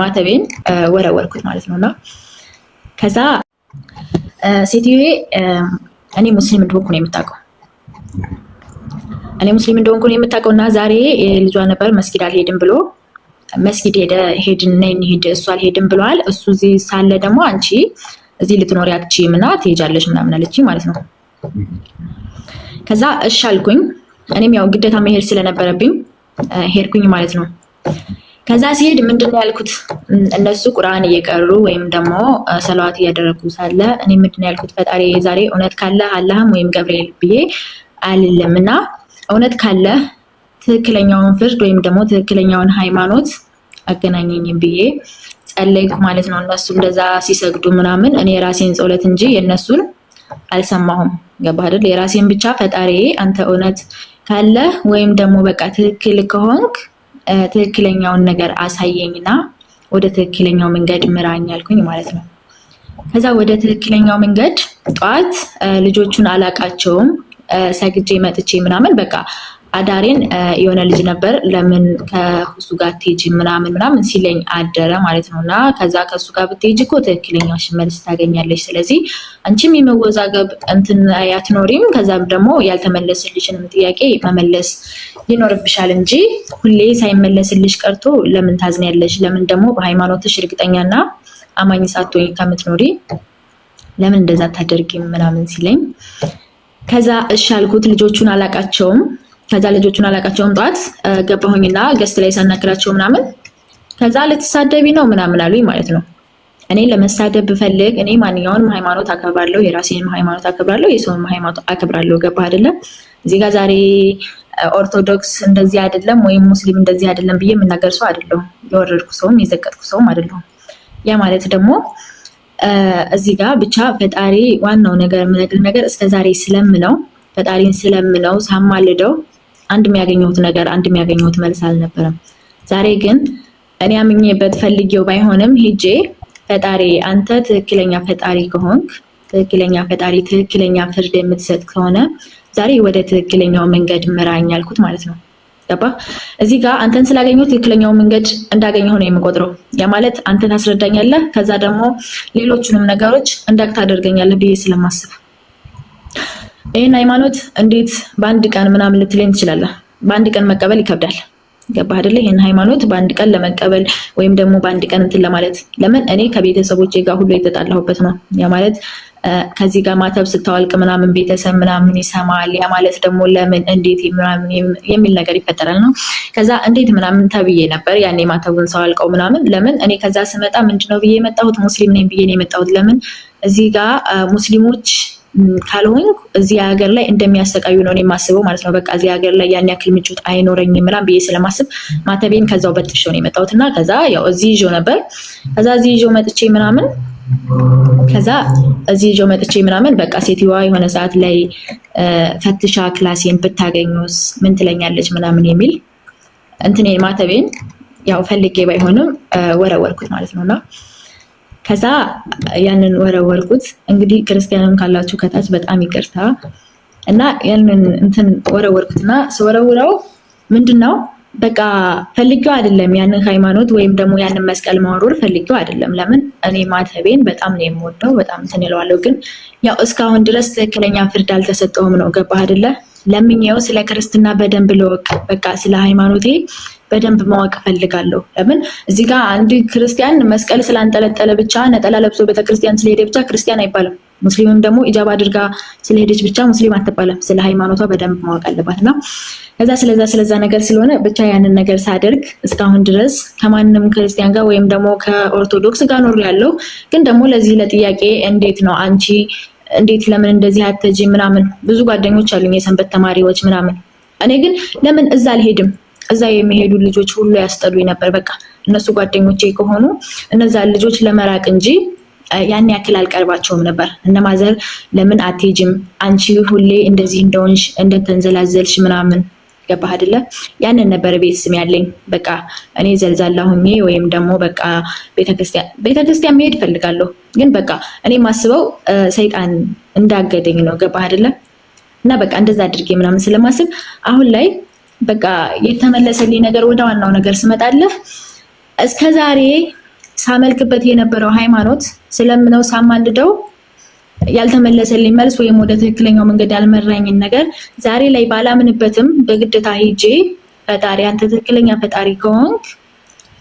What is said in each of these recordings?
ማተቤን ወረወርኩት ማለት ነውና ከዛ ሴትዮዬ እኔ ሙስሊም እንደሆንኩ ነው የምታውቀው። እኔ ሙስሊም እንደሆንኩ ነው የምታውቀውና ዛሬ ልጇ ነበር መስጊድ አልሄድም ብሎ መስጊድ ሄድን ነይ እንሂድ እሱ አልሄድም ብሏል። እሱ እዚህ ሳለ ደግሞ አንቺ እዚህ ልትኖሪ አትችይም እና ትሄጃለሽ ምናምን አለችኝ ማለት ነው። ከዛ እሺ አልኩኝ። እኔም ያው ግዴታ መሄድ ስለነበረብኝ ሄድኩኝ ማለት ነው። ከዛ ሲሄድ ምንድነው ያልኩት እነሱ ቁርአን እየቀሩ ወይም ደግሞ ሰላዋት እያደረጉ ሳለ እኔ ምንድነው ያልኩት ፈጣሪ ዛሬ እውነት ካለ አላህም ወይም ገብርኤል ብዬ አልልምና እውነት ካለ ትክክለኛውን ፍርድ ወይም ደግሞ ትክክለኛውን ሃይማኖት አገናኘኝ ብዬ ጸለይኩ ማለት ነው። እነሱ እንደዛ ሲሰግዱ ምናምን እኔ የራሴን ጸሎት እንጂ የነሱን አልሰማሁም። ገባህ አይደል? የራሴን ብቻ ፈጣሪ አንተ እውነት ካለ ወይም ደግሞ በቃ ትክክል ከሆንክ ትክክለኛውን ነገር አሳየኝና ወደ ትክክለኛው መንገድ ምራኝ አልኩኝ ማለት ነው። ከዛ ወደ ትክክለኛው መንገድ ጧት ልጆቹን አላቃቸውም ሰግጄ መጥቼ ምናምን በቃ አዳሬን የሆነ ልጅ ነበር ለምን ከሱ ጋር ትሄጂ ምናምን ሲለኝ አደረ ማለት ነውና ከዛ ከሱ ጋር ብትሄጂ እኮ ትክክለኛው መልስ ታገኛለሽ። ስለዚህ አንቺም የመወዛገብ እንትን አትኖሪም። ከዛም ደግሞ ያልተመለሰልሽንም ጥያቄ መመለስ ይኖርብሻል እንጂ ሁሌ ሳይመለስልሽ ቀርቶ ለምን ታዝኛለሽ? ለምን ደግሞ በሃይማኖትሽ እርግጠኛና አማኝ ሳትሆኚ ከምትኖሪ ለምን እንደዛ ታደርጊም ምናምን ሲለኝ ከዛ እሺ አልኩት። ልጆቹን አላቃቸውም። ከዛ ልጆቹን አላቃቸውም ጧት ገባሁኝና ገስት ላይ ሳናግራቸው ምናምን ከዛ ልትሳደቢ ነው ምናምን አሉኝ ማለት ነው። እኔ ለመሳደብ ብፈልግ እኔ ማንኛውንም ሃይማኖት አከብራለሁ፣ የራሴንም ሃይማኖት አከብራለሁ፣ የሰውንም ሃይማኖት አከብራለሁ። ገባህ አይደለ? እዚህ ጋር ዛሬ ኦርቶዶክስ እንደዚህ አይደለም ወይም ሙስሊም እንደዚህ አይደለም ብዬ የምናገር ሰው አይደለሁም። የወረድኩ ሰውም የዘቀጥኩ ሰውም አይደለሁም። ያ ማለት ደግሞ እዚህ ጋር ብቻ ፈጣሪ ዋናው ነገር የምነግርህ ነገር እስከዛሬ ስለምነው ፈጣሪን ስለምነው ሳማልደው አንድ የሚያገኘሁት ነገር አንድ የሚያገኘሁት መልስ አልነበረም። ዛሬ ግን እኔ አምኜበት ፈልጌው ባይሆንም ሄጄ ፈጣሪ አንተ ትክክለኛ ፈጣሪ ከሆንክ ትክክለኛ ፈጣሪ ትክክለኛ ፍርድ የምትሰጥ ከሆነ ዛሬ ወደ ትክክለኛው መንገድ ምራኝ አልኩት ማለት ነው። ገባ? እዚህ ጋር አንተን ስላገኘሁ ትክክለኛው መንገድ እንዳገኘሁ ነው የምቆጥረው። ያ ማለት አንተ ታስረዳኛለህ፣ ከዛ ደግሞ ሌሎቹንም ነገሮች እንዳቅ ታደርገኛለህ ብዬ ስለማስብ ይህን ሃይማኖት እንዴት በአንድ ቀን ምናምን ልትለኝ ትችላለህ። በአንድ ቀን መቀበል ይከብዳል። ገባህ አይደለ? ይህን ሃይማኖት በአንድ ቀን ለመቀበል ወይም ደግሞ በአንድ ቀን እንትን ለማለት ለምን እኔ ከቤተሰቦቼ ጋር ሁሉ የተጣላሁበት ነው። ያ ማለት ከዚህ ጋር ማተብ ስታወልቅ ምናምን ቤተሰብ ምናምን ይሰማል። ያ ማለት ደግሞ ለምን እንዴት ምናምን የሚል ነገር ይፈጠራል ነው። ከዛ እንዴት ምናምን ተብዬ ነበር ያኔ ማተቡን ሳወልቀው ምናምን። ለምን እኔ ከዛ ስመጣ ምንድነው ብዬ የመጣሁት ሙስሊም ነኝ ብዬ ነው የመጣሁት። ለምን እዚህ ጋር ሙስሊሞች ካልሆንኩ እዚህ ሀገር ላይ እንደሚያሰቃዩ ነው የማስበው ማለት ነው። በቃ እዚህ ሀገር ላይ ያን ያክል ምቾት አይኖረኝም ምናምን ብዬ ስለማስብ ማተቤን ከዛው በጥሼው ነው የመጣሁትና ከዛ ያው እዚህ ይዤው ነበር። ከዛ እዚህ ይዤው መጥቼ ምናምን በቃ ሴትዮዋ የሆነ ሰዓት ላይ ፈትሻ ክላሴን ብታገኙስ ምን ትለኛለች ምናምን የሚል እንትኔ ማተቤን ያው ፈልጌ ባይሆንም ወረወርኩት ማለት ነውና ከዛ ያንን ወረወርኩት። እንግዲህ ክርስቲያንም ካላችሁ ከታች በጣም ይቅርታ እና ያንን እንትን ወረወርኩትና ስወረውረው ምንድነው በቃ ፈልጌው አይደለም ያንን ሃይማኖት ወይም ደግሞ ያንን መስቀል ማወርወር ፈልጌው አይደለም። ለምን እኔ ማተቤን በጣም ነው የምወደው፣ በጣም እንትን እለዋለሁ። ግን ያው እስካሁን ድረስ ትክክለኛ ፍርድ አልተሰጠውም ነው። ገባህ አይደለ? ለምኜው ስለ ክርስትና በደንብ ልወቅ፣ በቃ ስለ ሃይማኖቴ በደንብ ማወቅ ፈልጋለሁ። ለምን እዚህ ጋር አንድ ክርስቲያን መስቀል ስላንጠለጠለ ብቻ ነጠላ ለብሶ ቤተክርስቲያን ስለሄደ ብቻ ክርስቲያን አይባልም። ሙስሊምም ደግሞ ኢጃባ አድርጋ ስለሄደች ብቻ ሙስሊም አትባልም። ስለ ሃይማኖቷ በደንብ ማወቅ አለባትና ከዛ ስለዛ ነገር ስለሆነ ብቻ ያንን ነገር ሳደርግ እስካሁን ድረስ ከማንም ክርስቲያን ጋር ወይም ደግሞ ከኦርቶዶክስ ጋር ኖር ያለው ግን ደግሞ ለዚህ ለጥያቄ እንዴት ነው አንቺ እንዴት ለምን እንደዚህ አትጂ ምናምን ብዙ ጓደኞች አሉኝ የሰንበት ተማሪዎች ምናምን። እኔ ግን ለምን እዛ አልሄድም? እዛ የሚሄዱ ልጆች ሁሉ ያስጠሉኝ ነበር። በቃ እነሱ ጓደኞቼ ከሆኑ እነዛ ልጆች ለመራቅ እንጂ ያን ያክል አልቀርባቸውም ነበር። እነማዘር ለምን አትሄጂም አንቺ ሁሌ እንደዚህ እንደሆንሽ እንደተንዘላዘልሽ ምናምን ገባህ አይደለ? ያንን ነበር ቤት ስም ያለኝ። በቃ እኔ ዘልዛላ ሆኜ ወይም ደግሞ በቃ ቤተክርስቲያን መሄድ እፈልጋለሁ፣ ግን በቃ እኔ ማስበው ሰይጣን እንዳገደኝ ነው። ገባህ አይደለ? እና በቃ እንደዛ አድርጌ ምናምን ስለማስብ አሁን ላይ በቃ የተመለሰልኝ ነገር ወደ ዋናው ነገር ስመጣለህ እስከዛሬ ሳመልክበት የነበረው ሃይማኖት ስለምነው ሳማልደው ያልተመለሰልኝ መልስ ወይም ወደ ትክክለኛው መንገድ ያልመራኝን ነገር ዛሬ ላይ ባላምንበትም በግዴታ ሄጄ ፈጣሪ አንተ ትክክለኛ ፈጣሪ ከሆንክ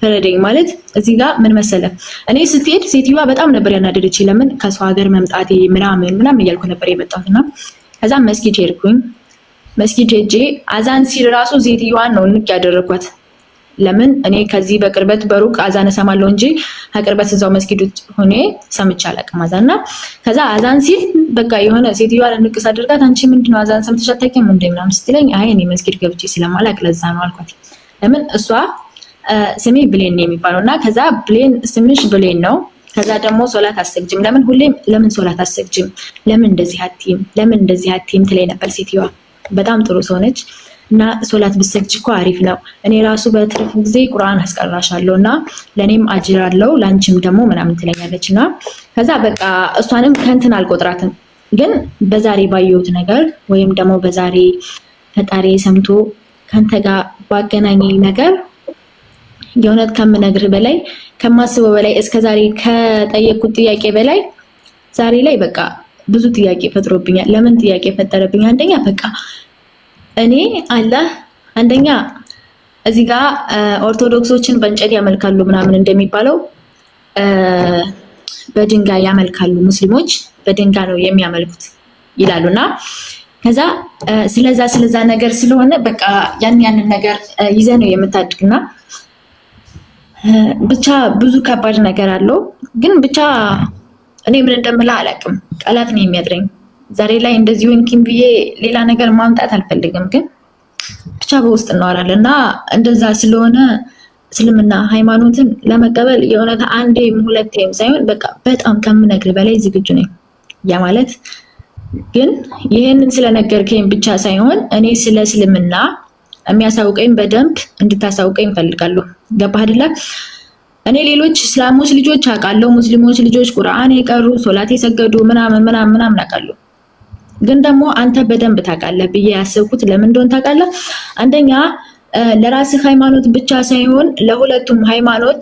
ፈረደኝ ማለት እዚህ ጋር ምን መሰለ፣ እኔ ስትሄድ ሴትዮዋ በጣም ነበር ያናደደች። ለምን ከሰው ሀገር መምጣቴ ምናምን እያልኩ ነበር የመጣሁትና ከዛ መስጊድ ሄድኩኝ። መስጊድ ሄጄ አዛን ሲል ራሱ ሴትዮዋን ነው ንቅ ያደረኳት። ለምን እኔ ከዚህ በቅርበት በሩቅ አዛን እሰማለሁ እንጂ ከቅርበት እዛው መስጊድ ሆኜ ሰምቼ አላውቅም አዛንና። ከዛ አዛን ሲል በቃ የሆነ ሴትዮዋ ንቅስ አድርጋት አንቺ ምንድነው አዛን ሰምተሽ አታውቂም እንዴ ምናምን ስትለኝ አይ እኔ መስጊድ ገብቼ ስለማላውቅ ለዛ ነው አልኳት። ለምን እሷ ስሜ ብሌን ነው የሚባለው እና ከዛ ብሌን ስምሽ ብሌን ነው፣ ከዛ ደግሞ ሶላት አሰግጅም፣ ለምን ሁሌም ለምን ሶላት አሰግጅም፣ ለምን እንደዚህ አትይም ትለኝ ነበር ሴትዮዋ። በጣም ጥሩ ሰው ነች እና ሶላት ብሰግጅ እኮ አሪፍ ነው፣ እኔ ራሱ በትርፍ ጊዜ ቁርአን አስቀራሻለሁ እና ለኔም አጅር አለው ላንቺም ደግሞ ምናምን ትለኛለች። እና ከዛ በቃ እሷንም ከንትን አልቆጥራትም። ግን በዛሬ ባየሁት ነገር ወይም ደግሞ በዛሬ ፈጣሪ ሰምቶ ከንተ ጋር ባገናኘኝ ነገር የእውነት ከምነግርህ በላይ ከማስበው በላይ እስከዛሬ ከጠየቅኩት ጥያቄ በላይ ዛሬ ላይ በቃ ብዙ ጥያቄ ፈጥሮብኛል። ለምን ጥያቄ ፈጠረብኝ? አንደኛ በቃ እኔ አላህ አንደኛ እዚህ ጋር ኦርቶዶክሶችን በእንጨት ያመልካሉ ምናምን እንደሚባለው በድንጋይ ያመልካሉ፣ ሙስሊሞች በድንጋይ ነው የሚያመልኩት ይላሉና ከዛ ስለዛ ነገር ስለሆነ በቃ ያንን ነገር ይዘህ ነው የምታድግና ብቻ ብዙ ከባድ ነገር አለው። ግን ብቻ እኔ ምን እንደምላ አላውቅም፣ ቃላት ነው የሚያጥረኝ። ዛሬ ላይ እንደዚህ ሆንኪም ብዬ ሌላ ነገር ማምጣት አልፈልግም። ግን ብቻ በውስጥ እናወራለን እና እንደዛ ስለሆነ እስልምና ሃይማኖትን ለመቀበል የእውነት አንዴም ሁለቴም ሳይሆን በቃ በጣም ከምነግር በላይ ዝግጁ ነኝ። ያ ማለት ግን ይሄንን ስለነገርከኝ ብቻ ሳይሆን እኔ ስለ እስልምና የሚያሳውቀኝ በደንብ እንድታሳውቀኝ እፈልጋለሁ። ገባህ አይደለ? እኔ ሌሎች እስላሞች ልጆች አውቃለሁ፣ ሙስሊሞች ልጆች ቁርአን የቀሩ ሶላት የሰገዱ ምናምን አውቃለሁ። ግን ደግሞ አንተ በደንብ ታውቃለህ ብዬ ያሰብኩት ለምን እንደሆነ ታውቃለህ? አንደኛ ለራስህ ሃይማኖት ብቻ ሳይሆን ለሁለቱም ሃይማኖት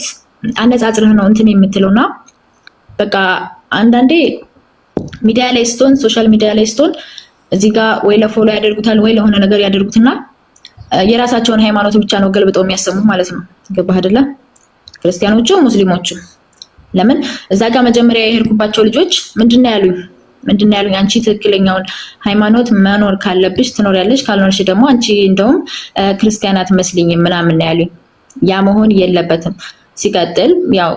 አነጻጽረህ ነው እንትን የምትለውና በቃ አንዳንዴ ሚዲያ ላይ ስትሆን ሶሻል ሚዲያ ላይ ስትሆን እዚህ ጋር ወይ ለፎሎ ያደርጉታል ወይ ለሆነ ነገር ያደርጉትና የራሳቸውን ሃይማኖት ብቻ ነው ገልብጠው የሚያሰሙ ማለት ነው። ገባህ አይደለ? ክርስቲያኖቹም ሙስሊሞቹም። ለምን እዛ ጋር መጀመሪያ የሄድኩባቸው ልጆች ምንድነው ያሉኝ? አንቺ ትክክለኛውን ሃይማኖት መኖር ካለብሽ ትኖሪያለሽ፣ ካልኖርሽ ደግሞ አንቺ እንደውም ክርስቲያን አትመስሊኝም ምናምን ያሉኝ። ያ መሆን የለበትም። ሲቀጥል ያው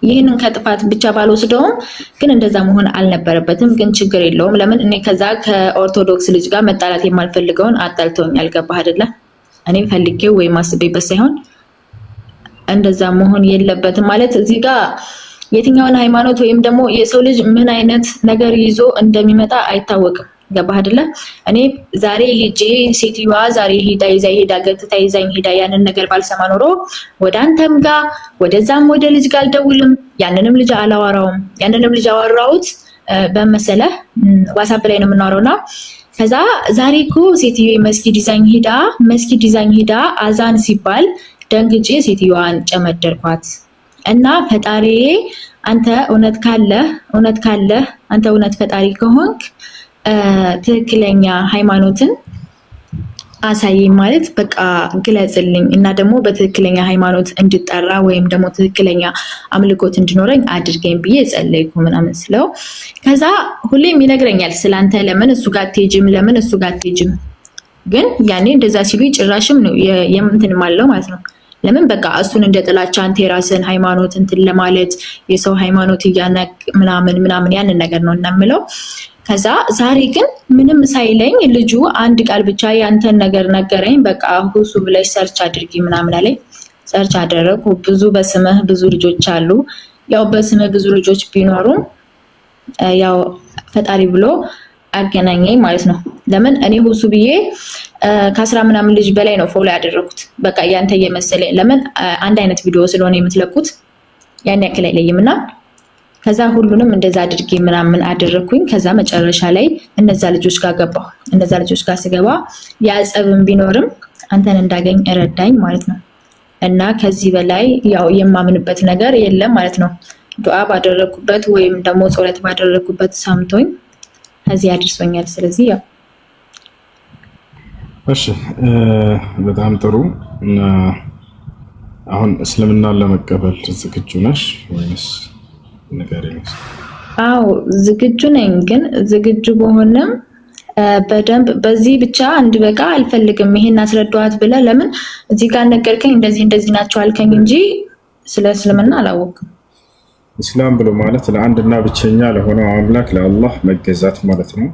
ይህንን ከጥፋት ብቻ ባልወስደውም ግን እንደዛ መሆን አልነበረበትም። ግን ችግር የለውም። ለምን እኔ ከዛ ከኦርቶዶክስ ልጅ ጋር መጣላት የማልፈልገውን አጣልተውኛል። ገባህ አይደለ? እኔ ፈልጌው ወይም አስቤበት ሳይሆን እንደዛ መሆን የለበትም ማለት እዚህ ጋር የትኛውን ሃይማኖት ወይም ደግሞ የሰው ልጅ ምን አይነት ነገር ይዞ እንደሚመጣ አይታወቅም። ገባህ አይደለ? እኔ ዛሬ ሄጄ ሴትዮዋ ዛሬ ሄዳ ገትታ ይዛኝ ሄዳ ያንን ነገር ባልሰማ ኖሮ ወደ አንተም ጋር ወደዛም ወደ ልጅ ጋር አልደውልም፣ ያንንም ልጅ አላወራውም። ያንንም ልጅ አወራሁት በመሰለህ ዋትስአፕ ላይ ነው የምናወራውና ከዛ ዛሬ እኮ ሴትዮ መስጊድ ይዛኝ ሄዳ አዛን ሲባል ደንግጬ ሴትዮዋን ጨመደርኳት እና ፈጣሪዬ አንተ እውነት ካለህ አንተ እውነት ፈጣሪ ከሆንክ ትክክለኛ ሃይማኖትን አሳየኝ ማለት በቃ ግለጽልኝ እና ደግሞ በትክክለኛ ሃይማኖት እንድጠራ ወይም ደግሞ ትክክለኛ አምልኮት እንድኖረኝ አድርገኝ ብዬ ጸለይኩ ምናምን ስለው ከዛ ሁሌም ይነግረኛል ስላንተ ለምን እሱ ጋር አትሄጂም ግን ያኔ እንደዛ ሲሉ ጭራሽም ነው የምንትን ማለው ማለት ነው። ለምን በቃ እሱን እንደ ጥላቻ አንተ የራስን ሃይማኖት እንትን ለማለት የሰው ሃይማኖት እያነቅ ምናምን ያንን ነገር ነው እናምለው። ከዛ ዛሬ ግን ምንም ሳይለኝ ልጁ አንድ ቃል ብቻ ያንተን ነገር ነገረኝ። በቃ ሁሱ ብለሽ ሰርች አድርጊ ምናምን አለኝ። ሰርች አደረኩ። ብዙ በስምህ ብዙ ልጆች አሉ። ያው በስምህ ብዙ ልጆች ቢኖሩም ያው ፈጣሪ ብሎ አገናኘኝ ማለት ነው። ለምን እኔ ሁሱ ብዬ ከ10 ምናምን ልጅ በላይ ነው ፎሎ ያደረኩት። በቃ ያንተ እየመሰለኝ ለምን አንድ አይነት ቪዲዮ ስለሆነ የምትለቁት ያን ያክል አይለይምና ከዛ ሁሉንም እንደዛ አድርጌ ምናምን አደረኩኝ። ከዛ መጨረሻ ላይ እነዛ ልጆች ጋር ገባሁ። እነዛ ልጆች ጋር ስገባ ያጸብም ቢኖርም አንተን እንዳገኝ እረዳኝ ማለት ነው። እና ከዚህ በላይ ያው የማምንበት ነገር የለም ማለት ነው። ዱዓ ባደረኩበት ወይም ደግሞ ጸሎት ባደረኩበት ሰምቶኝ ከዚህ አድርሶኛል። ስለዚህ ያው እሺ በጣም ጥሩ። እና አሁን እስልምናን ለመቀበል ዝግጁ ነሽ ወይስ ንገሪኝ? አዎ ዝግጁ ነኝ፣ ግን ዝግጁ በሆነም በደንብ በዚህ ብቻ እንድበቃ አልፈልግም። ይሄን አስረዳዋት ብለህ ለምን እዚህ ጋር ነገርከኝ እንደዚህ ናቸው አልከኝ እንጂ ስለ እስልምና አላወቅም። ኢስላም ብሎ ማለት ለአንድና ብቸኛ ለሆነው አምላክ ለአላህ መገዛት ማለት ነው።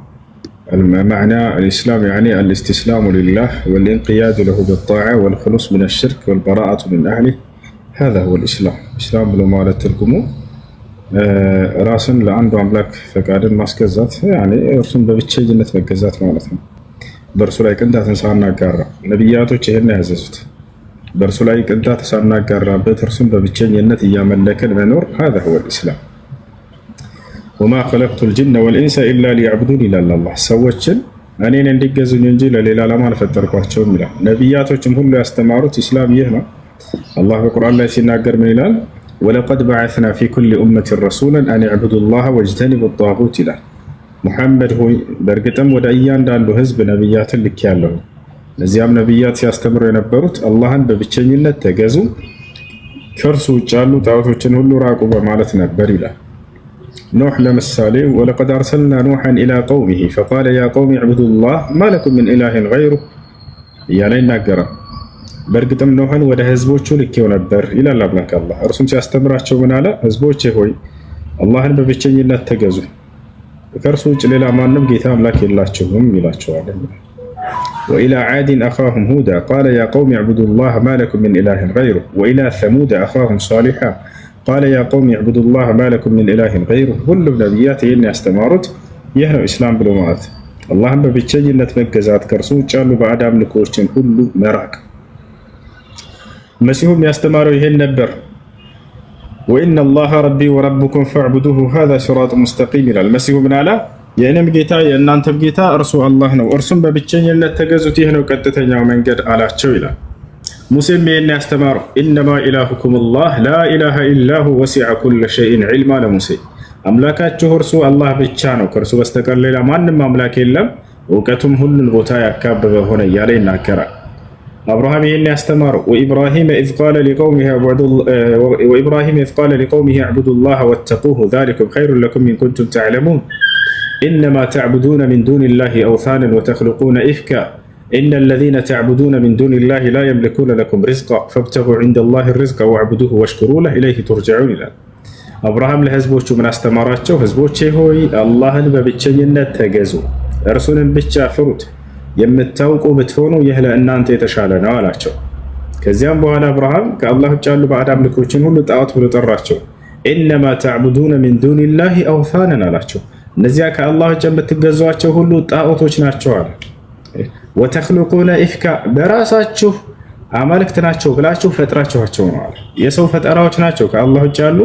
معنى الإسلام يعني الاستسلام لله والانقياد له بالطاعة والخلوص من الشرك والبراءة من أهله. هذا هو الإسلام. إسلام بلو مالت ترجمه راسن لعنده أملاك فقادن ماسكزات يعني رسم ببتشي جنة مكزات مالتهم برسولايك أنت تنسانا قارة نبياتو تشهرنا هززت برسولايك أنت تنسانا قارة بترسم ببتشي جنة إياما لك المنور. هذا هو الإسلام. وما خلقت الجن والإنس إلا ليعبدون إلا الله. سوتشن أنين عندك جزء ينجيل ليلا لما نفترقوا ملا نبياتو كله يستمروا إسلام يهنا. الله في القرآن لا يسيناقر من الآن ولقد بعثنا في كل أمة رسولا أن يعبدوا الله واجتنبوا الطاغوت له. محمد هو برقتم ودعيان دالو هزب نبيات اللي كيالو نزيام نبيات يستمروا ينبروت الله ببتشنينة تجازو كرسو جالو تعوتو كله راقوا مالتنا بريلا. نوح لمسالي ولقد أرسلنا نوحا إلى قومه فقال يا قوم اعبدوا الله ما لكم من إله غيره. يا لين نقرأ برقتم نوحا وده هزبوچو لكيو نبر إلى لابنك الله أرسم سيستمراتشو من على هزبوچه هوي الله ببتشنينة تجازو كرسو جليلا ما نم جيتا أملاك يلاتشوهم يلاتشو عليهم. وإلى عاد أخاهم هودا قال يا قوم اعبدوا الله ما لكم من إله غيره. وإلى ثمود أخاهم صالحا قال يا قوم اعبدوا الله ما لكم من إله غيره. كل نبيات إني استمرت يهنو إسلام بلومات اللهم بتشجنة مجزات كرسو جالو بعد أملكوشن كل مراك مسيهم يستمروا يهن نبر. وإن الله ربي وربكم فاعبدوه هذا صراط مستقيم. المسيح من على يعني بجيتا أن أنت بجيتا أرسو الله نو أرسم بتشجنة تجزو تهنو كتتنيا ومن قد على شويلا. مسلمي إني استمروا إنما إلهكم الله لا إله إلا هو وسع كل شيء علما. لموسى أملاكات جهرسو الله بتشانو كرسو بستقر ليلا ما نم أملاك إلا وكتم هن البوتايا كابب هنا يالينا كرا. أبراهيم إني استمروا وإبراهيم إذ قال لقومه اعبدوا الله واتقوه ذلكم خير لكم إن كنتم تعلمون. إنما تعبدون من دون الله أوثانا وتخلقون إفكا إن الذين تعبدون من دون الله لا يملكون لكم رزقا فابتغوا عند الله الرزق واعبدوه واشكروا له إليه ترجعون. إلى أبراهيم لهزبوچو من استمراتشو هزبوچه هوي اللهن ببتشينة تجزو أرسولا بتشافروت يمتاوقو بتهونو يهلا إن أنت يتشالنا علاتشو. كزيان بوهنا أبراهيم كالله جالو بعد أملكوچن هلو تاوت هلو تراتشو. إنما تعبدون من دون الله أوثانا علاتشو نزيا كالله جنب تجزواتشو هلو تاوتوچ ناتشو على ወተኽሉቁነ ኢፍካ በራሳችሁ አማልክት ናቸው ብላችሁ ፈጥራችኋቸው ነው አለ። የሰው ፈጠራዎች ናቸው ከአላህ ውጭ ያሉ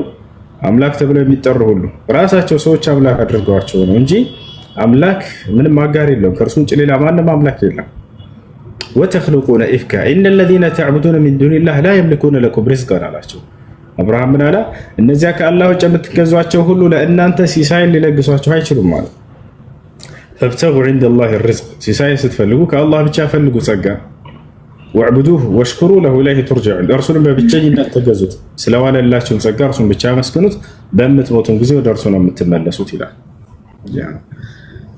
አምላክ ተብለው የሚጠሩ ሁሉ ራሳቸው ሰዎች አምላክ አድርገዋቸው ነው እንጂ አምላክ ምንም አጋር የለውም። ከእርሱ ውጭ ሌላ ማንም አምላክ የለም። ወተኽሉቁነ ኢፍካ ኢነ الذين تعبدون من دون الله لا يملكون لكم رزقا አላቸው። አብርሃም ምን አለ? እነዚያ ከአላህ ውጭ የምትገዟቸው ሁሉ ለእናንተ ሲሳይን ሊለግሷቸው አይችሉም ማለት فابتغوا عند الله الرزق. ሲሳይ ስትፈልጉ ከአላህ ብቻ ፈልጉ ጸጋ። واعبدوه واشكروا له إليه ترجعون. እርሱን በብቸኝነት ተገዙት ስለዋለላችሁ ጸጋ እርሱን ብቻ መስግኑት በምትሞቱን ጊዜ ወደ እርሱ ነው የምትመለሱት ይላል።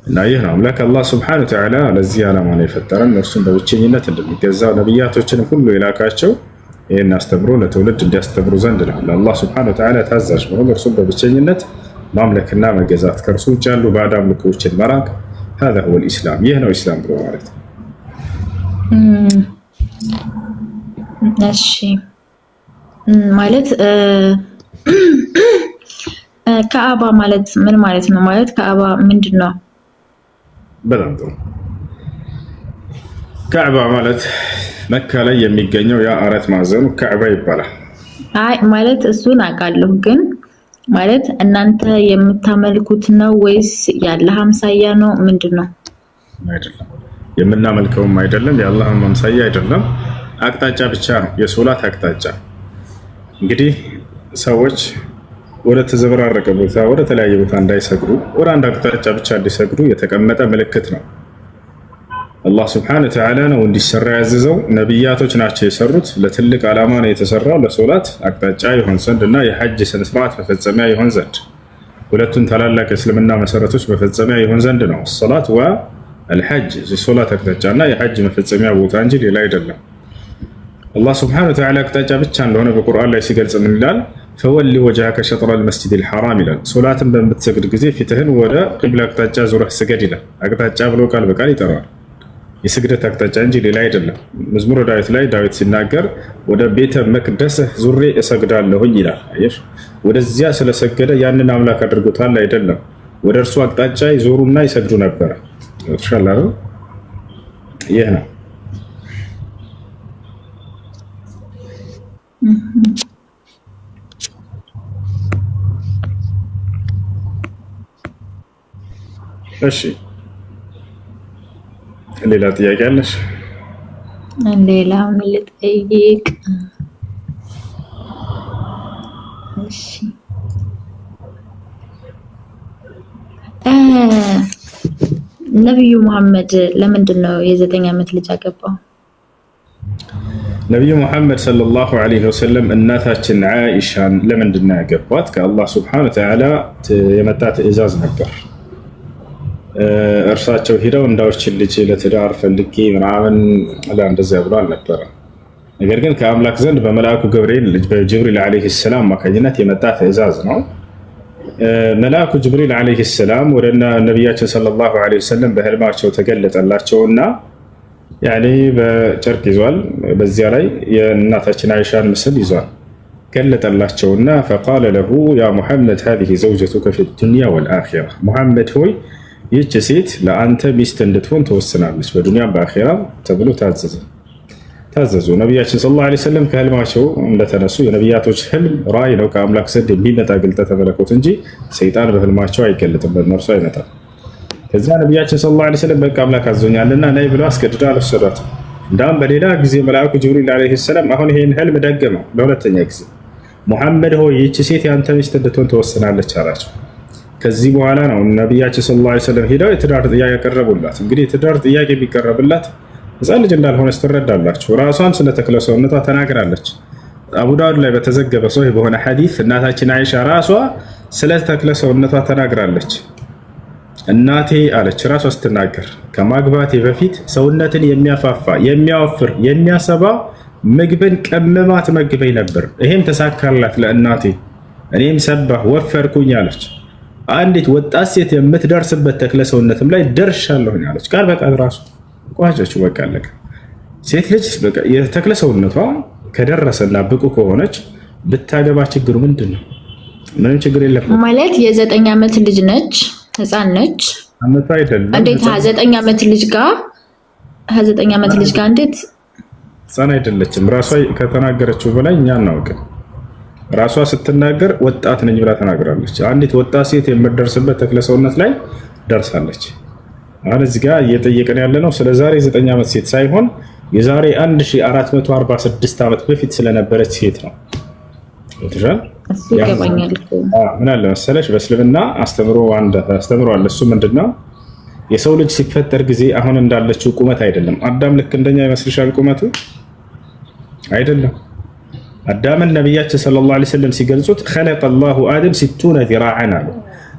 እና ይህ ነው አምላክ አላህ ሱብሓነሁ ወተዓላ ለዚህ ዓላማ ነው የፈጠረን እርሱን በብቸኝነት እንድንገዛ ነብያቶችን ሁሉ የላካቸው ይህን አስተምሮ ለትውልድ እንዲያስተምሩ ዘንድ ነው። ለአላህ ሱብሓነሁ ወተዓላ ታዛዥ መሆን እርሱን በብቸኝነት ማምለክና መገዛት ከእርሱ ውጭ ያሉ ባዕድ አምልኮችን መራቅ هذا هو الإسلام. ይህ ነው ኢስላም ብሎ ማለት ነው። እሺ ማለት ካዕባ ማለት ምን ማለት ነው? ማለት ካዕባ ምንድነው? በጣም ጥሩ። ካዕባ ማለት መካ ላይ የሚገኘው ያ አራት ማዕዘኑ ካዕባ ይባላል። አይ ማለት እሱን አውቃለሁ ግን ማለት እናንተ የምታመልኩት ነው ወይስ የአላህ አምሳያ ነው? ምንድነው? አይደለም፣ የምናመልከውም አይደለም፣ የአላህ አምሳያ አይደለም። አቅጣጫ ብቻ ነው የሶላት አቅጣጫ። እንግዲህ ሰዎች ወደ ተዘበራረቀ ቦታ ወደ ተለያየ ቦታ እንዳይሰግዱ ወደ አንድ አቅጣጫ ብቻ እንዲሰግዱ የተቀመጠ ምልክት ነው። አላህ ስብሐነሁ ወተዓላ ነው እንዲሰራ ያዘዘው። ነቢያቶች ናቸው የሰሩት። ለትልቅ ዓላማ ነው የተሰራው፣ ለሶላት አቅጣጫ ይሆን ዘንድ እና የሐጅ ስነስርዓት መፈጸሚያ ይሆን ዘንድ፣ ሁለቱን ታላላቅ የእስልምና መሰረቶች መፈጸሚያ ይሆን ዘንድ ነው። ሶላት ወአልሐጅ፣ የሶላት አቅጣጫ እና የሐጅ መፈጸሚያ ቦታ እንጂ ሌላ አይደለም። አላህ ስብሐነሁ ወተዓላ አቅጣጫ ብቻ እንደሆነ በቁርአን ላይ ሲገልጽ ምን ይላል? ፈወሊ ወጅሀከ ሸጥረል መስጂዲል ሐራም ይላል። ሶላትን በምትሰግድ ጊዜ ፊትህን ወደ ቂብላ አቅጣጫ ዙረህ ስገድ ይላል። አቅጣጫ ብሎ ቃል በቃል ይጠራዋል። የስግደት አቅጣጫ እንጂ ሌላ አይደለም። መዝሙረ ዳዊት ላይ ዳዊት ሲናገር ወደ ቤተ መቅደስህ ዙሬ እሰግዳለሁኝ ይላል። አየሽ፣ ወደዚያ ስለሰገደ ያንን አምላክ አድርጎታል አይደለም። ወደ እርሱ አቅጣጫ ይዞሩና ይሰግዱ ነበረ። ተሻላል። ይህ ነው። እሺ፣ ሌላ ጥያቄ አለሽ? ሌላ ምን ልጠይቅ? እሺ ነብዩ መሐመድ ለምንድን ነው የ9 ዓመት ልጅ አገባው? ነቢዩ ሙሐመድ ሰለላሁ ዐለይሂ ወሰለም እናታችን ዓኢሻን ለምንድን ነው ያገቧት? ከአላህ ሱብሓነሁ ወተዓላ የመጣ ትዕዛዝ ነበር። እርሳቸው ሂደው እንዳውችን ልጅ ለትዳር ፈልጌ ምናምን እንደዚያ ብሎ አልነበረም። ነገር ግን ከአምላክ ዘንድ በመልአኩ ገብርኤል ልጅ በጅብሪል ዐለይሂ ሰላም አማካኝነት የመጣ ትዕዛዝ ነው። መልአኩ ጅብሪል ዐለይሂ ሰላም ወደ ነቢያችን ሰለላሁ ዐለይሂ ወሰለም በህልማቸው ተገለጠላቸውና ያኔ በጨርቅ ይዟል። በዚያ ላይ የእናታችን አይሻን ምስል ይዟል። ገለጠላቸውና ፈቃለ ለሁ ያ ሙሐመድ ሀዚህ ዘውጀቱከ ፊ ዱንያ ወልአኺራ፣ ሙሐመድ ሆይ ይህች ሴት ለአንተ ሚስት እንድትሆን ተወስናለች በዱንያም በአኺራም ተብሎ ታዘዙ። ነቢያችን ሰለላሁ ዐለይሂ ወሰለም ከህልማቸው እንደተነሱ የነቢያቶች ህልም ራእይ ነው፣ ከአምላክ ዘንድ የሚመጣ ግልጠተ መለኮት እንጂ ሰይጣን በህልማቸው አይገለጥም፣ በእነርሱ አይመጣም። ከዛ ነቢያችን ሰለላሁ ዐለይሂ ወሰለም በቃ አምላክ አዞኛልና ነይ ብለው አስገድደው አልወሰዷትም። እንዳውም በሌላ ጊዜ መልአኩ ጅብሪል ዐለይሂ ሰላም አሁን ይሄን ህልም ደገመው ለሁለተኛ ጊዜ። ሙሐመድ ሆይ ይህች ሴት የአንተ ሚስት እንድትሆን ተወስናለች አላቸው። ከዚህ በኋላ ነው ነቢያችን ሰለላሁ ዐለይሂ ወሰለም ሄደው የትዳር ጥያቄ ያቀረቡላት። እንግዲህ የትዳር ጥያቄ ቢቀረብላት ህፃን ልጅ እንዳልሆነች ትረዳላችሁ። ራሷን ስለ ተክለ ሰውነቷ ተናግራለች። አቡ ዳውድ ላይ በተዘገበ ሶሒህ በሆነ ሐዲስ እናታችን አይሻ ራሷ ስለ ተክለ ሰውነቷ ተናግራለች። እናቴ አለች ራሷ ስትናገር ከማግባቴ በፊት ሰውነትን የሚያፋፋ የሚያወፍር የሚያሰባ ምግብን ቀመማ ትመግበኝ ነበር፣ ይሄም ተሳካላት ለእናቴ፣ እኔም ሰባህ ወፈርኩኝ አለች። አንዲት ወጣት ሴት የምትደርስበት ተክለ ሰውነትም ላይ ደርሻለሁኝ አለች። ቃል በቃል ራሱ ቋጨችው። በቃ አለቀ። ሴት ልጅ በቃ የተክለ ሰውነቷ ከደረሰና ብቁ ከሆነች ብታገባ ችግሩ ምንድን ነው? ምንም ችግር የለም ማለት የ9 ዓመት ልጅ ነች፣ ህፃን ነች። አመት አይደለም እንዴት 9 ዓመት ልጅ ጋር እንዴት ህፃን አይደለችም። ራሷ ከተናገረችው በላይ እኛ እናውቅም። ራሷ ስትናገር ወጣት ነኝ ብላ ተናግራለች። አንዲት ወጣት ሴት የምትደርስበት ተክለ ሰውነት ላይ ደርሳለች። አሁን እዚህ ጋር እየጠየቀን ያለ ነው ስለ ዛሬ 9 ዓመት ሴት ሳይሆን የዛሬ 1446 ዓመት በፊት ስለነበረች ሴት ነው። ምን አለ መሰለሽ በእስልምና አስተምሮ አለ። እሱ ምንድነው? የሰው ልጅ ሲፈጠር ጊዜ አሁን እንዳለችው ቁመት አይደለም። አዳም ልክ እንደኛ ይመስልሻል? ቁመቱ አይደለም። አዳምን ነቢያችን ሰለላሁ ዐለይሂ ወሰለም ሲገልጹት خلق الله آدم 60 ذراعا አሉ።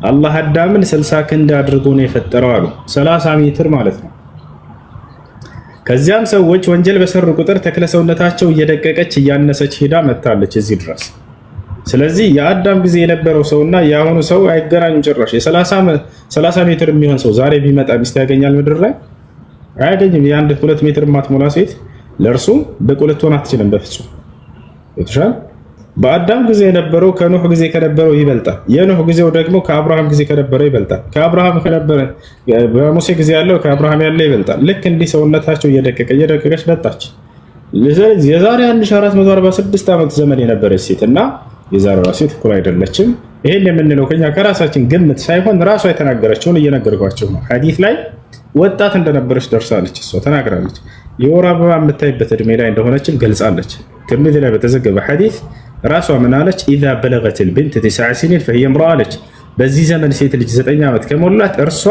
አላህ አዳምን 60 ክንድ አድርጎ ነው የፈጠረው አሉ። 30 ሜትር ማለት ነው። ከዚያም ሰዎች ወንጀል በሰሩ ቁጥር ተክለ ሰውነታቸው እየደቀቀች እያነሰች ሄዳ መታለች እዚህ ድረስ። ስለዚህ የአዳም ጊዜ የነበረው ሰውና የአሁኑ ሰው አይገናኙም ጭራሽ። የ30 ሜትር የሚሆን ሰው ዛሬ ቢመጣ ሚስት ያገኛል? ምድር ላይ አያገኝም። የአንድ 2 ሜትር ማትሞላ ሴት ለእርሱ ብቁ ልትሆን አትችልም በፍጹም። ይተሻል። በአዳም ጊዜ የነበረው ከኖህ ጊዜ ከነበረው ይበልጣል። የኖህ ጊዜው ደግሞ ከአብርሃም ጊዜ ከነበረው ይበልጣል። ከአብርሃም ከነበረ በሙሴ ጊዜ ያለው ከአብርሃም ያለ ይበልጣል። ልክ እንዲህ ሰውነታቸው እየደቀቀች መጣች። የዛሬ 1446 ዓመት ዘመን የነበረች ሴት እና የዛሬዋ ሴት እኩል አይደለችም። ይሄን የምንለው ከኛ ከራሳችን ግምት ሳይሆን ራሷ የተናገረችውን እየነገርኳቸው ነው። ሐዲስ ላይ ወጣት እንደነበረች ደርሳለች፣ እሷ ተናግራለች። የወር አበባ የምታይበት እድሜ ላይ እንደሆነችም ገልጻለች። ትርሚዚ ላይ በተዘገበ ሐዲስ ራሷ ምን አለች? ኢዛ በለገት ልብንት 9 ሲኒን ፈሂየ እምረአ አለች። በዚህ ዘመን ሴት ልጅ 9 ዓመት ከሞላት እርሷ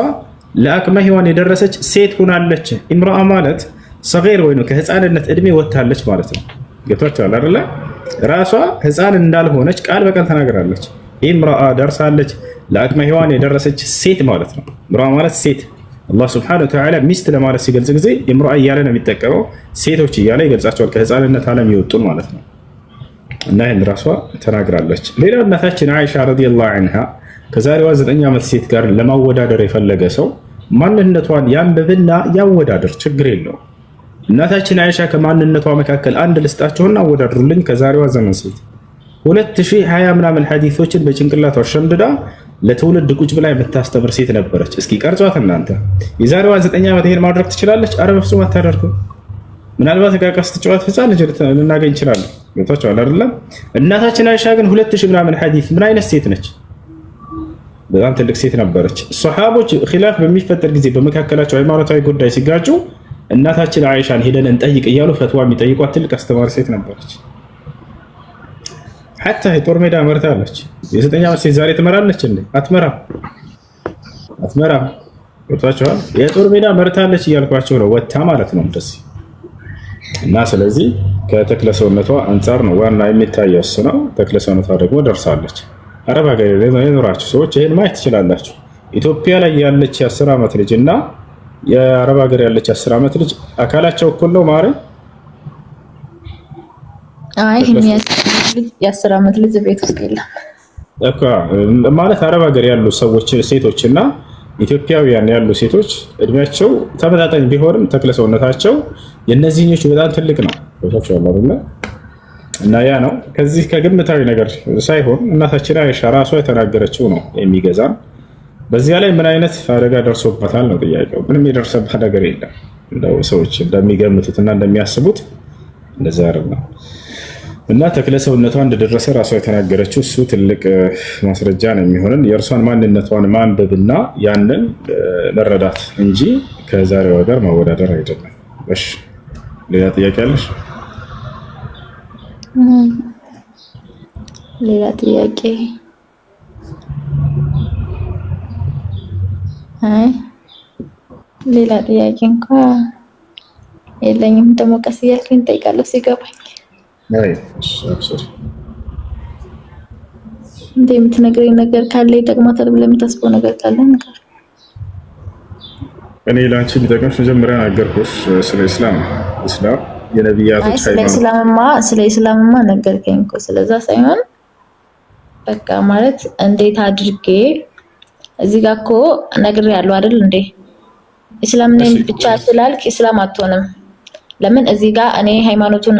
ለአቅመ ሔዋን የደረሰች ሴት ሆናለች። እምረአ ማለት ሰገር ወይ ከህፃንነት እድሜ ወጥታለች ማለት ነው። ገብቷችኋል አይደለ? ራሷ ህፃን እንዳልሆነች ቃል በቃል ተናግራለች። እምረአ ደርሳለች፣ ለአቅመ ሔዋን የደረሰች ሴት ማለት ነው። እምረአ ማለት ሴት። አላህ ሱብሓነሁ ወተዓላ ሚስት ለማለት ሲገልጽ ጊዜ እምረአ እያለ ነው የሚጠቀመው፣ ሴቶች እያለ ይገልጻቸዋል። ከህፃንነት ዓለም የወጡን ማለት ነው። እና ይህን ራሷ ተናግራለች። ሌላው እናታችን አይሻ ረዲየላሁ ዐንሃ ከዛሬዋ 9 ዓመት ሴት ጋር ለማወዳደር የፈለገ ሰው ማንነቷን ያንብብና ያወዳደር፣ ችግር የለውም። እናታችን አይሻ ከማንነቷ መካከል አንድ ልስጣቸውና አወዳድሩልኝ። ከዛሬዋ ዘመን ሴት 2020 ምናምን ሐዲሶችን በጭንቅላቷ ሸምድዳ ለትውልድ ቁጭ ብላ የምታስተምር ሴት ነበረች። እስኪ ቀርጿት እናንተ። የዛሬዋ 9 ዓመት ይሄን ማድረግ ትችላለች? አረ በፍጹም አታደርግም። ምናልባት ዕቃ ስትጫወት ህፃን ልጅ ልናገኝ እንችላለን። ገብቷችኋል አይደለም? እናታችን አይሻ ግን 2000 ምናምን ሐዲስ ምን አይነት ሴት ነች? በጣም ትልቅ ሴት ነበረች። ሷሃቦች ኺላፍ በሚፈጠር ጊዜ በመካከላቸው ሃይማኖታዊ ጉዳይ ሲጋጩ እናታችን አይሻን ሄደን እንጠይቅ እያሉ ፈትዋ የሚጠይቋት ትልቅ አስተማሪ ሴት ነበረች። ሐታ የጦር ሜዳ መርታለች። የ9 ዓመት ሴት ዛሬ ትመራለች እንዴ? አትመራም። ገብቷችኋል? የጦር ሜዳ መርታለች እያልኳቸው ነው፣ ወታ ማለት ነው እንደዚህ። እና ስለዚህ ከተክለሰውነቷ አንጻር ነው ዋና የሚታየው እሱ ነው። ተክለሰውነቷ ደግሞ ደርሳለች። አረብ ሀገር የኖራችሁ ሰዎች ይሄን ማየት ትችላላችሁ። ኢትዮጵያ ላይ ያለች የ10 ዓመት ልጅ እና የአረብ ሀገር ያለች 10 ዓመት ልጅ አካላቸው እኩል ነው ማለት? አይ የ10 ዓመት ልጅ ቤት ውስጥ የለም እኮ ማለት። አረብ ሀገር ያሉ ሰዎች ሴቶች እና ኢትዮጵያውያን ያሉ ሴቶች እድሜያቸው ተመጣጣኝ ቢሆንም ተክለሰውነታቸው የነዚህኞቹ በጣም ትልቅ ነው። እና ያ ነው ከዚህ ከግምታዊ ነገር ሳይሆን እናታችን አይሻ ራሷ የተናገረችው ነው የሚገዛን። በዚያ ላይ ምን አይነት አደጋ ደርሶበታል ነው ጥያቄው። ምንም የደረሰበት ነገር የለም። እንደው ሰዎች እንደሚገምቱት እና እንደሚያስቡት እንደዛ አይደለም። እና ተክለሰውነቷ እንደደረሰ ራሷ የተናገረችው እሱ ትልቅ ማስረጃ ነው የሚሆነን የእርሷን ማንነቷን ማንበብና ያንን መረዳት እንጂ ከዛሬዋ ጋር ማወዳደር አይደለም። እሺ ሌላ ጥያቄ አለሽ? ሌላ ጥያቄ? አይ ሌላ ጥያቄ እንኳን የለኝም። ደግሞ ቀስ እያልኩኝ እጠይቃለሁ ሲገባኝ። አይ አብሽር። እንዴ የምትነግረኝ ነገር ካለ ይጠቅማታል ብለህ የምታስበው ነገር ካለ ነገር። እኔ ላንቺ ሊጠቅምሽ መጀመሪያ ነገርኩሽ ስለ ኢስላም የነቢያቶች ሃይማኖት። ስለ ኢስላምማ ነገርከኝ እኮ ስለዛ ሳይሆን በቃ ማለት እንዴት አድርጌ እዚህ ጋር እኮ ነግሬያለሁ አይደል እንዴ? ኢስላም ነኝ ብቻ ስላልክ ኢስላም አትሆንም። ለምን እዚህ ጋር እኔ ሃይማኖቱን